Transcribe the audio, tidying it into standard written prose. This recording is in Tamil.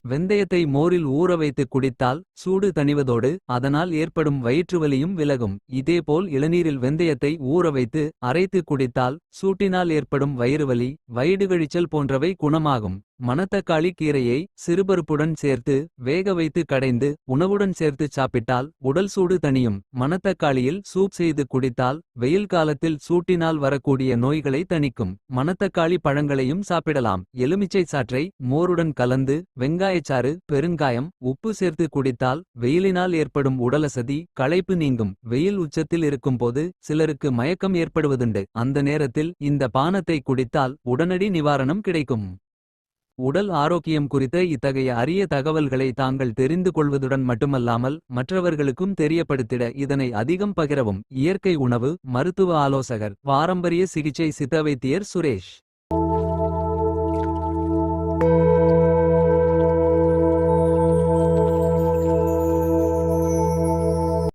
வெந்தயத்தை மோரில் ஊற வைத்து குடித்தால் சூடு தணிவதோடு அதனால் ஏற்படும் வயிற்றுவலியும் விலகும். இதேபோல் இளநீரில் வெந்தயத்தை ஊற வைத்து அரைத்து குடித்தால் சூட்டினால் ஏற்படும் வயிறுவலி வயிடுகழிச்சல் போன்றவை குணமாகும். மணத்தக்காளி கீரையை சிறுபருப்புடன் சேர்த்து வேக வைத்து கடைந்து உணவுடன் சேர்த்து சாப்பிட்டால் உடல் சூடு தணியும். மணத்தக்காளியில் சூப் செய்து குடித்தால் வெயில் காலத்தில் சூட்டினால் வரக்கூடிய நோய்களை தணிக்கும். மணத்தக்காளி பழங்களையும் சாப்பிடலாம். எலுமிச்சை சாற்றை மோருடன் கலந்து வெங்காயச்சாறு பெருங்காயம் உப்பு சேர்த்து குடித்தால் வெயிலினால் ஏற்படும் உடலசதி களைப்பு நீங்கும். வெயில் உச்சத்தில் இருக்கும்போது சிலருக்கு மயக்கம் ஏற்படுவதுண்டு. அந்த நேரத்தில் இந்த பானத்தை குடித்தால் உடனடி நிவாரணம் கிடைக்கும். உடல் ஆரோக்கியம் குறித்த இத்தகைய அரிய தகவல்களை தாங்கள் தெரிந்து கொள்வதுடன் மட்டுமல்லாமல் மற்றவர்களுக்கும் தெரியப்படுத்திட இதனை அதிகம் பகிரவும். இயற்கை உணவு மருத்துவ ஆலோசகர் பாரம்பரிய சிகிச்சை சித்த வைத்தியர் சுரேஷ்.